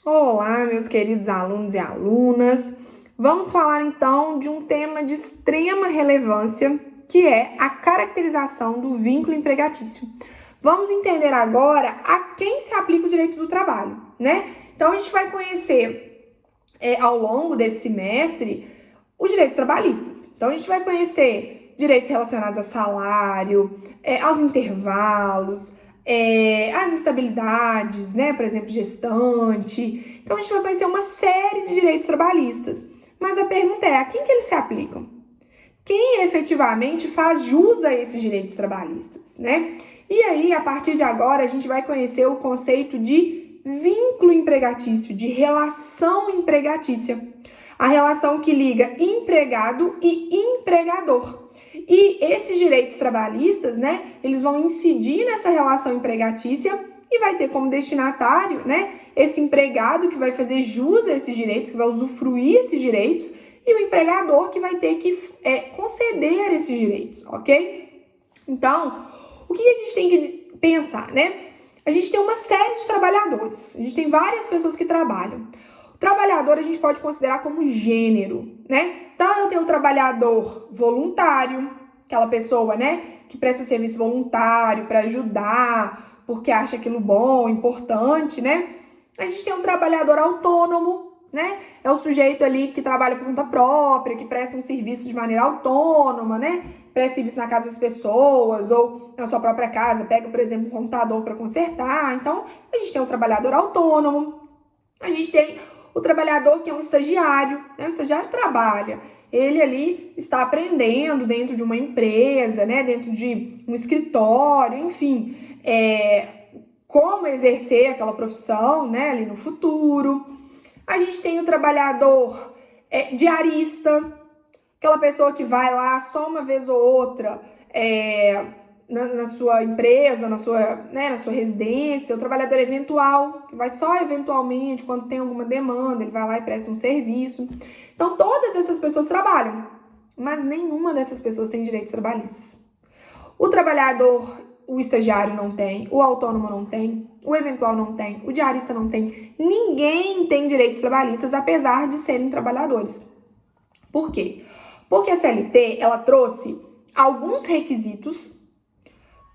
Olá, meus queridos alunos e alunas. Vamos falar então de um tema de extrema relevância, que é a caracterização do vínculo empregatício. Vamos entender agora a quem se aplica o direito do trabalho, né? Então a gente vai conhecer ao longo desse semestre os direitos trabalhistas. Então a gente vai conhecer direitos relacionados a salário, aos intervalos, as estabilidades, né? Por exemplo, gestante. Então, a gente vai conhecer uma série de direitos trabalhistas. Mas a pergunta é, a quem que eles se aplicam? Quem efetivamente faz jus a esses direitos trabalhistas, né? E aí, a partir de agora, a gente vai conhecer o conceito de vínculo empregatício, de relação empregatícia. A relação que liga empregado e empregador. E esses direitos trabalhistas, né, eles vão incidir nessa relação empregatícia e vai ter como destinatário, né, esse empregado que vai fazer jus a esses direitos, que vai usufruir esses direitos, e o empregador que vai ter que conceder esses direitos, ok? Então, o que a gente tem que pensar, né? A gente tem uma série de trabalhadores, a gente tem várias pessoas que trabalham. O trabalhador a gente pode considerar como gênero, né? Então, eu tenho um trabalhador voluntário, aquela pessoa, né, que presta serviço voluntário para ajudar, porque acha aquilo bom, importante, né? A gente tem um trabalhador autônomo, né? É o sujeito ali que trabalha por conta própria, que presta um serviço de maneira autônoma, né? Presta serviço na casa das pessoas ou na sua própria casa, pega, por exemplo, um computador para consertar. Então, a gente tem um trabalhador autônomo. A gente tem o trabalhador que é um estagiário, né? O estagiário trabalha. Ele ali está aprendendo dentro de uma empresa, né? Dentro de um escritório, enfim, como exercer aquela profissão, né? Ali no futuro. A gente tem o trabalhador diarista, aquela pessoa que vai lá só uma vez ou outra na sua empresa, na sua residência. O trabalhador eventual, que vai só eventualmente, quando tem alguma demanda, ele vai lá e presta um serviço. Então, todas essas pessoas trabalham, mas nenhuma dessas pessoas tem direitos trabalhistas. O trabalhador, o estagiário não tem, o autônomo não tem, o eventual não tem, o diarista não tem. Ninguém tem direitos trabalhistas, apesar de serem trabalhadores. Por quê? Porque a CLT, ela trouxe alguns requisitos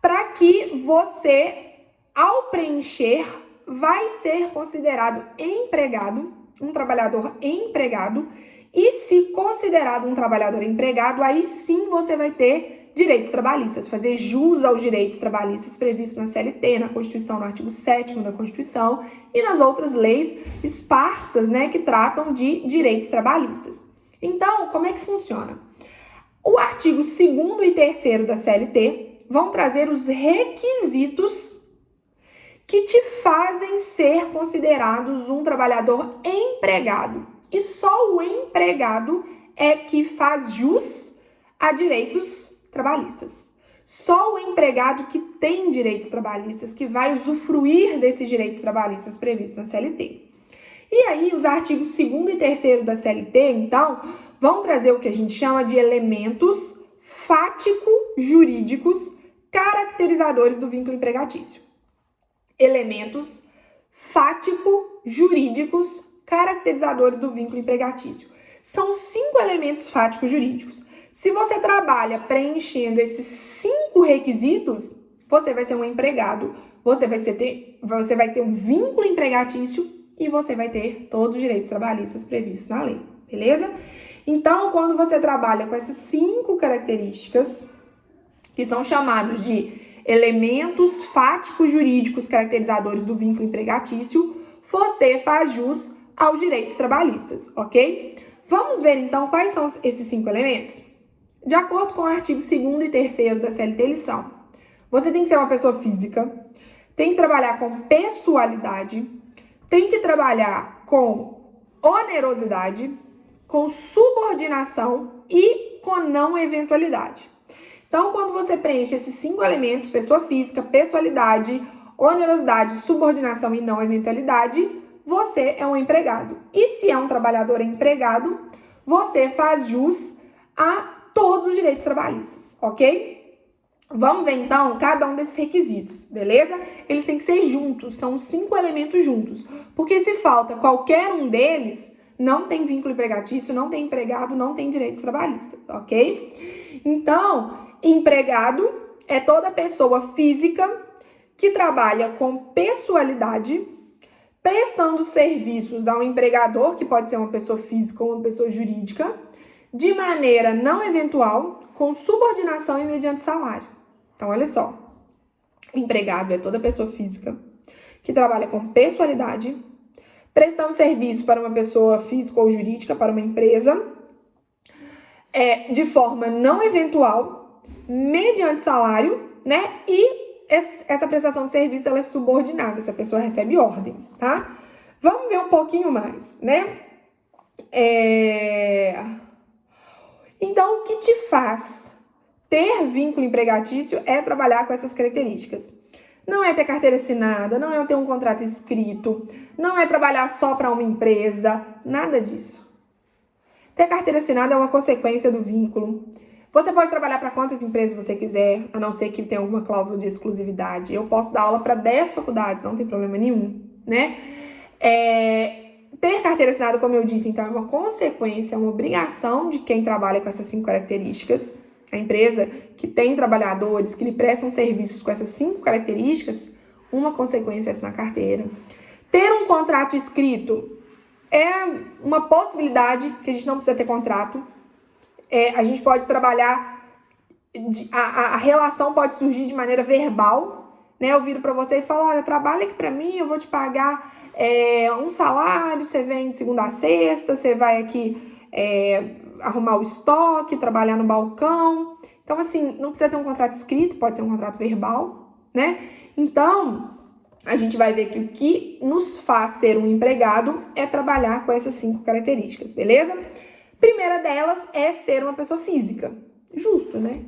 para que você, ao preencher, vai ser considerado empregado, um trabalhador empregado, e se considerado um trabalhador empregado, aí sim você vai ter direitos trabalhistas, fazer jus aos direitos trabalhistas previstos na CLT, na Constituição, no artigo 7º da Constituição e nas outras leis esparsas, né, que tratam de direitos trabalhistas. Então, como é que funciona? O artigo 2º e 3º da CLT vão trazer os requisitos que te fazem ser considerados um trabalhador empregado. E só o empregado é que faz jus a direitos trabalhistas. Só o empregado que tem direitos trabalhistas, que vai usufruir desses direitos trabalhistas previstos na CLT. E aí, os artigos 2º e 3º da CLT, então, vão trazer o que a gente chama de elementos fático-jurídicos caracterizadores do vínculo empregatício. Elementos fático-jurídicos caracterizadores do vínculo empregatício. São 5 elementos fático-jurídicos. Se você trabalha preenchendo esses 5 requisitos, você vai ser um empregado, você vai ter um vínculo empregatício e você vai ter todos os direitos trabalhistas previstos na lei, beleza? Então, quando você trabalha com essas 5 características, que são chamados de elementos fático-jurídicos caracterizadores do vínculo empregatício, você faz jus aos direitos trabalhistas, ok? Vamos ver, então, quais são esses 5 elementos? De acordo com o artigo 2º e 3º da CLT, eles são: você tem que ser uma pessoa física, tem que trabalhar com pessoalidade, tem que trabalhar com onerosidade, com subordinação e com não eventualidade. Então, quando você preenche esses 5 elementos, pessoa física, pessoalidade, onerosidade, subordinação e não eventualidade, você é um empregado. E se é um trabalhador empregado, você faz jus a todos os direitos trabalhistas, ok? Vamos ver, então, cada um desses requisitos, beleza? Eles têm que ser juntos, são 5 elementos juntos. Porque se falta qualquer um deles, não tem vínculo empregatício, não tem empregado, não tem direitos trabalhistas, ok? Então, empregado é toda pessoa física que trabalha com pessoalidade, prestando serviços ao empregador, que pode ser uma pessoa física ou uma pessoa jurídica, de maneira não eventual, com subordinação e mediante salário. Então, olha só, empregado é toda pessoa física que trabalha com pessoalidade, prestando serviço para uma pessoa física ou jurídica, para uma empresa, de forma não eventual, mediante salário, né? E essa prestação de serviço, ela é subordinada, essa pessoa recebe ordens, tá? Vamos ver um pouquinho mais, né? Então, o que te faz ter vínculo empregatício é trabalhar com essas características. Não é ter carteira assinada, não é ter um contrato escrito, não é trabalhar só para uma empresa, nada disso. Ter carteira assinada é uma consequência do vínculo. Você pode trabalhar para quantas empresas você quiser, a não ser que tenha alguma cláusula de exclusividade. Eu posso dar aula para 10 faculdades, não tem problema nenhum, né? Ter carteira assinada, como eu disse, então, é uma consequência, é uma obrigação de quem trabalha com essas 5 características. A empresa que tem trabalhadores que lhe prestam serviços com essas 5 características, uma consequência é assinar carteira. Ter um contrato escrito é uma possibilidade, que a gente não precisa ter contrato. A gente pode trabalhar, a relação pode surgir de maneira verbal, né? Eu viro para você e falo, olha, trabalha aqui para mim, eu vou te pagar um salário, você vem de segunda a sexta, você vai aqui arrumar o estoque, trabalhar no balcão. Então, assim, não precisa ter um contrato escrito, pode ser um contrato verbal, né? Então, a gente vai ver que o que nos faz ser um empregado é trabalhar com essas 5 características, beleza? Primeira delas é ser uma pessoa física. Justo, né?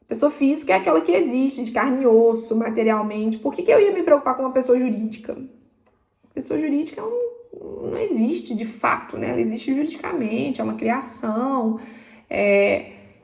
Pessoa física é aquela que existe, de carne e osso, materialmente. Por que eu ia me preocupar com uma pessoa jurídica? Pessoa jurídica não existe de fato, né? Ela existe juridicamente, é uma criação.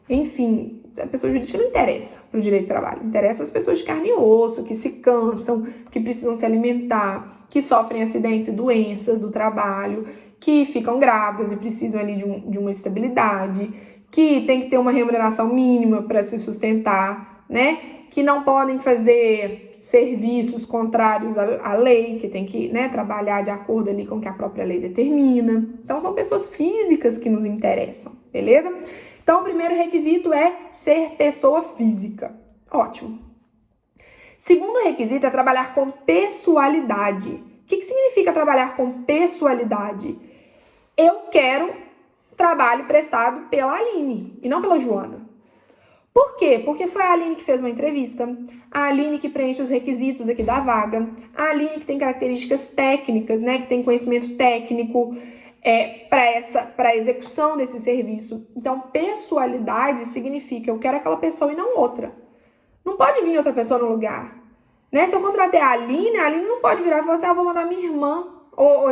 Enfim, a pessoa jurídica não interessa para o direito do trabalho. Interessa as pessoas de carne e osso, que se cansam, que precisam se alimentar, que sofrem acidentes e doenças do trabalho, que ficam grávidas e precisam ali de uma estabilidade, que tem que ter uma remuneração mínima para se sustentar, né? Que não podem fazer serviços contrários à lei, que tem que, né, trabalhar de acordo ali com o que a própria lei determina. Então, são pessoas físicas que nos interessam, beleza? Então, o primeiro requisito é ser pessoa física. Ótimo. Segundo requisito é trabalhar com pessoalidade. O que significa trabalhar com pessoalidade? Eu quero trabalho prestado pela Aline e não pela Joana. Por quê? Porque foi a Aline que fez uma entrevista, a Aline que preenche os requisitos aqui da vaga, a Aline que tem características técnicas, né, que tem conhecimento técnico para a execução desse serviço. Então, pessoalidade significa eu quero aquela pessoa e não outra. Não pode vir outra pessoa no lugar. Né? Se eu contratei a Aline não pode virar e falar assim, vou mandar minha irmã.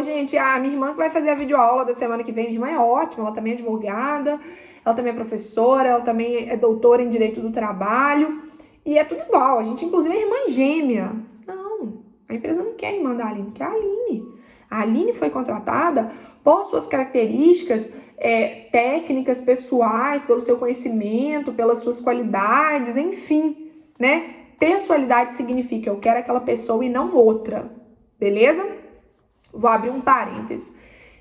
Gente, a minha irmã que vai fazer a videoaula da semana que vem, minha irmã é ótima, ela também é advogada, ela também é professora, ela também é doutora em Direito do Trabalho, e é tudo igual, a gente inclusive é irmã gêmea. Não, a empresa não quer a irmã da Aline, quer a Aline. A Aline foi contratada por suas características técnicas, pessoais, pelo seu conhecimento, pelas suas qualidades, enfim, né? Pessoalidade significa eu quero aquela pessoa e não outra, beleza? Vou abrir um parênteses.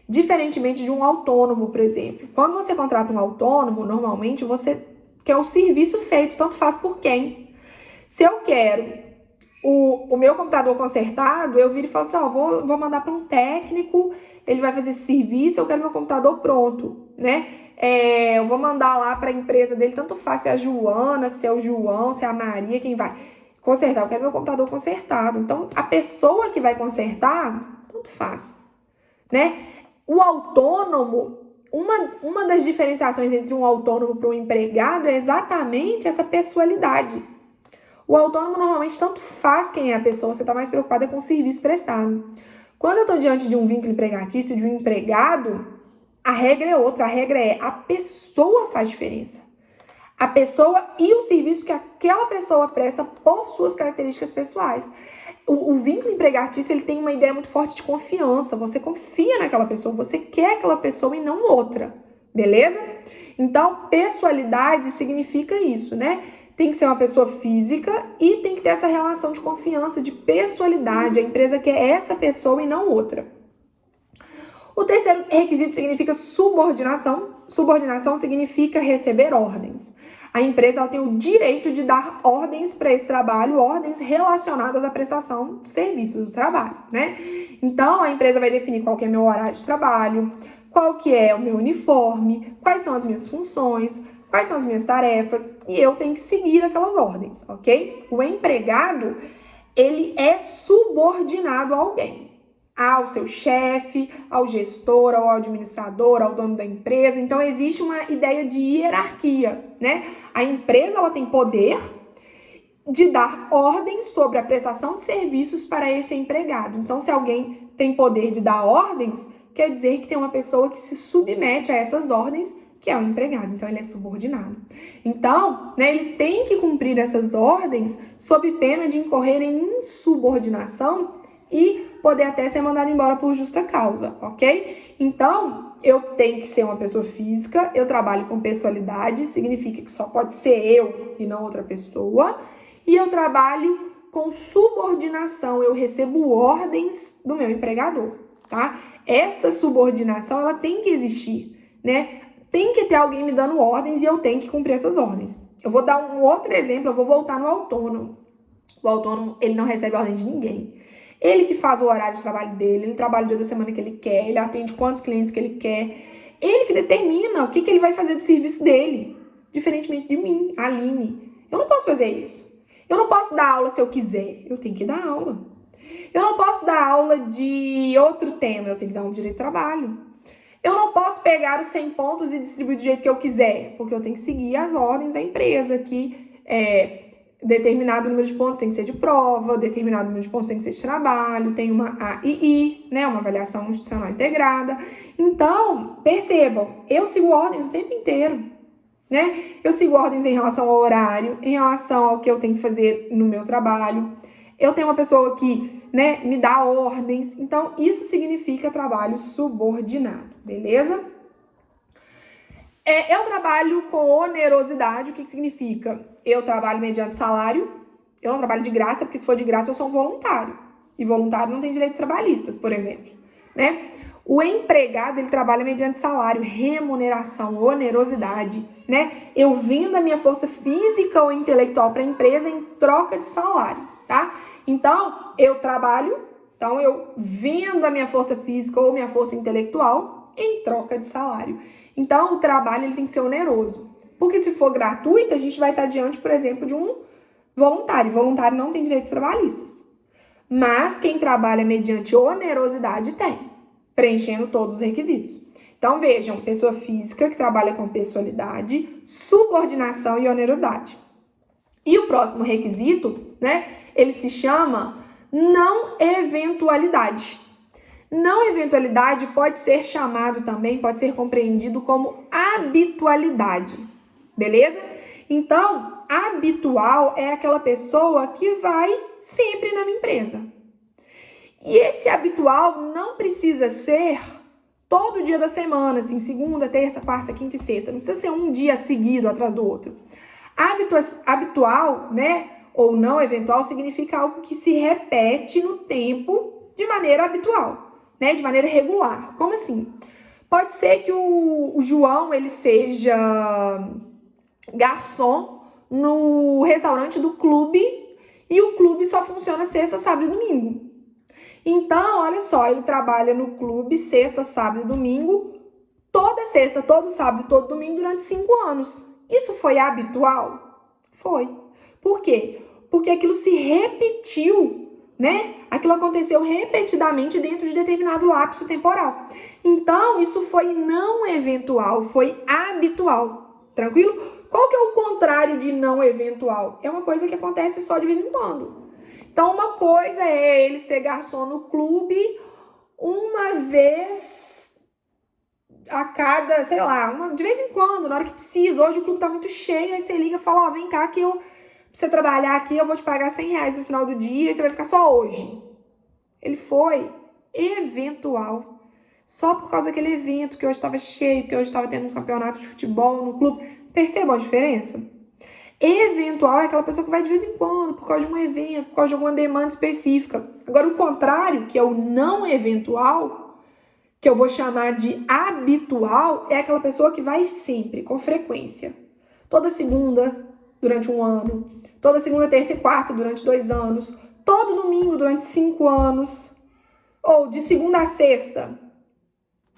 Diferentemente de um autônomo, por exemplo. Quando você contrata um autônomo, normalmente você quer o serviço feito, tanto faz por quem. Se eu quero o meu computador consertado, eu viro e falo assim, vou mandar para um técnico, ele vai fazer esse serviço, eu quero meu computador pronto, né? Eu vou mandar lá para a empresa dele, tanto faz se é a Joana, se é o João, se é a Maria, quem vai consertar, eu quero meu computador consertado. Então, a pessoa que vai consertar, tanto faz, né? O autônomo, uma das diferenciações entre um autônomo para um empregado é exatamente essa pessoalidade. O autônomo normalmente tanto faz quem é a pessoa, você está mais preocupada com o serviço prestado. Quando eu estou diante de um vínculo empregatício, de um empregado, a regra é outra, a regra é a pessoa faz diferença. A pessoa e o serviço que aquela pessoa presta por suas características pessoais. O vínculo empregatício, ele tem uma ideia muito forte de confiança. Você confia naquela pessoa, você quer aquela pessoa e não outra, beleza? Então, pessoalidade significa isso, né? Tem que ser uma pessoa física e tem que ter essa relação de confiança, de pessoalidade. A empresa quer essa pessoa e não outra. O terceiro requisito significa subordinação. Subordinação significa receber ordens. A empresa ela tem o direito de dar ordens para esse trabalho, ordens relacionadas à prestação do serviço do trabalho, né? Então, a empresa vai definir qual que é o meu horário de trabalho, qual que é o meu uniforme, quais são as minhas funções, quais são as minhas tarefas, e eu tenho que seguir aquelas ordens, ok? O empregado, ele é subordinado a alguém. Ao seu chefe, ao gestor, ao administrador, ao dono da empresa. Então, existe uma ideia de hierarquia, né? A empresa ela tem poder de dar ordens sobre a prestação de serviços para esse empregado. Então, se alguém tem poder de dar ordens, quer dizer que tem uma pessoa que se submete a essas ordens, que é o empregado. Então, ele é subordinado. Então, né, ele tem que cumprir essas ordens sob pena de incorrer em insubordinação e poder até ser mandado embora por justa causa, ok? Então, eu tenho que ser uma pessoa física, eu trabalho com pessoalidade, significa que só pode ser eu e não outra pessoa, e eu trabalho com subordinação, eu recebo ordens do meu empregador, tá? Essa subordinação, ela tem que existir, né? Tem que ter alguém me dando ordens e eu tenho que cumprir essas ordens. Eu vou dar um outro exemplo, eu vou voltar no autônomo. O autônomo, ele não recebe ordem de ninguém. Ele que faz o horário de trabalho dele, ele trabalha o dia da semana que ele quer, ele atende quantos clientes que ele quer. Ele que determina o que ele vai fazer do serviço dele. Diferentemente de mim, Aline. Eu não posso fazer isso. Eu não posso dar aula se eu quiser. Eu tenho que dar aula. Eu não posso dar aula de outro tema. Eu tenho que dar um direito de trabalho. Eu não posso pegar os 100 pontos e distribuir do jeito que eu quiser. Porque eu tenho que seguir as ordens da empresa, que determinado número de pontos tem que ser de prova, determinado número de pontos tem que ser de trabalho, tem uma AII, né, uma avaliação institucional integrada. Então, percebam, eu sigo ordens o tempo inteiro, né? Eu sigo ordens em relação ao horário, em relação ao que eu tenho que fazer no meu trabalho. Eu tenho uma pessoa que, né, me dá ordens. Então, isso significa trabalho subordinado, beleza? Eu trabalho com onerosidade. O que significa? Eu trabalho mediante salário. Eu não trabalho de graça, porque se for de graça eu sou um voluntário. E voluntário não tem direitos trabalhistas, por exemplo, né? O empregado, ele trabalha mediante salário, remuneração, onerosidade, né? Eu vendo a minha força física ou intelectual para a empresa em troca de salário, tá? Então, eu trabalho, então eu vendo a minha força física ou minha força intelectual em troca de salário. Então, o trabalho ele tem que ser oneroso. Porque se for gratuito, a gente vai estar diante, por exemplo, de um voluntário. Voluntário não tem direitos trabalhistas. Mas quem trabalha mediante onerosidade tem, preenchendo todos os requisitos. Então, vejam, pessoa física que trabalha com pessoalidade, subordinação e onerosidade. E o próximo requisito, né, ele se chama não eventualidade. Não eventualidade pode ser chamado também, pode ser compreendido como habitualidade, beleza? Então, habitual é aquela pessoa que vai sempre na minha empresa. E esse habitual não precisa ser todo dia da semana, assim, segunda, terça, quarta, quinta e sexta. Não precisa ser um dia seguido atrás do outro. Habitual, né, ou não eventual, significa algo que se repete no tempo de maneira habitual. Né, de maneira regular. Como assim? Pode ser que o João ele seja garçom no restaurante do clube e o clube só funciona sexta, sábado e domingo. Então, olha só, ele trabalha no clube sexta, sábado e domingo, toda sexta, todo sábado e todo domingo durante 5 anos. Isso foi habitual? Foi. Por quê? Porque aquilo se repetiu, né? Aquilo aconteceu repetidamente dentro de determinado lapso temporal. Então, isso foi não eventual, foi habitual. Tranquilo? Qual que é o contrário de não eventual? É uma coisa que acontece só de vez em quando. Então, uma coisa é ele ser garçom no clube uma vez a cada, sei lá, de vez em quando, na hora que precisa. Hoje o clube tá muito cheio, aí você liga e fala, ó, vem cá que pra você trabalhar aqui, eu vou te pagar R$100 no final do dia e você vai ficar só hoje. Ele foi eventual. Só por causa daquele evento que hoje estava cheio, que hoje estava tendo um campeonato de futebol no clube. Percebam a diferença? Eventual é aquela pessoa que vai de vez em quando, por causa de um evento, por causa de alguma demanda específica. Agora, o contrário, que é o não eventual, que eu vou chamar de habitual, é aquela pessoa que vai sempre, com frequência. Toda segunda, durante um ano. Toda segunda, terça e quarta, durante 2 anos. Todo domingo, durante 5 anos. Ou de segunda a sexta,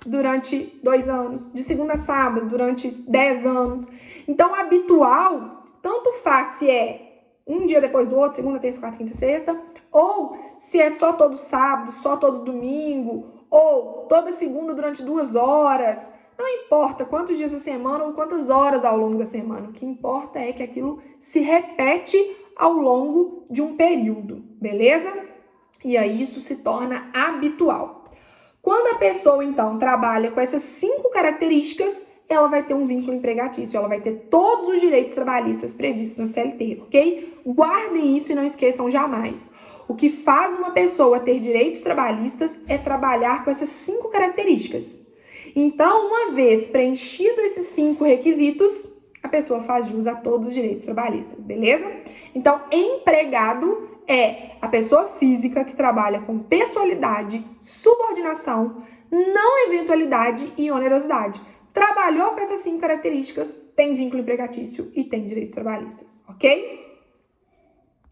durante 2 anos. De segunda a sábado, durante 10 anos. Então, habitual, tanto faz se é um dia depois do outro, segunda, terça, quarta, quinta, sexta, ou se é só todo sábado, só todo domingo, ou toda segunda durante 2 horas. Não importa quantos dias da semana ou quantas horas ao longo da semana. O que importa é que aquilo se repete ao longo de um período, beleza? E aí isso se torna habitual. Quando a pessoa, então, trabalha com essas 5 características, ela vai ter um vínculo empregatício, ela vai ter todos os direitos trabalhistas previstos na CLT, ok? Guardem isso e não esqueçam jamais. O que faz uma pessoa ter direitos trabalhistas é trabalhar com essas 5 características. Então, uma vez preenchido esses 5 requisitos, a pessoa faz jus a todos os direitos trabalhistas, beleza? Então, empregado é a pessoa física que trabalha com pessoalidade, subordinação, não eventualidade e onerosidade. Trabalhou com essas 5 características, tem vínculo empregatício e tem direitos trabalhistas, ok?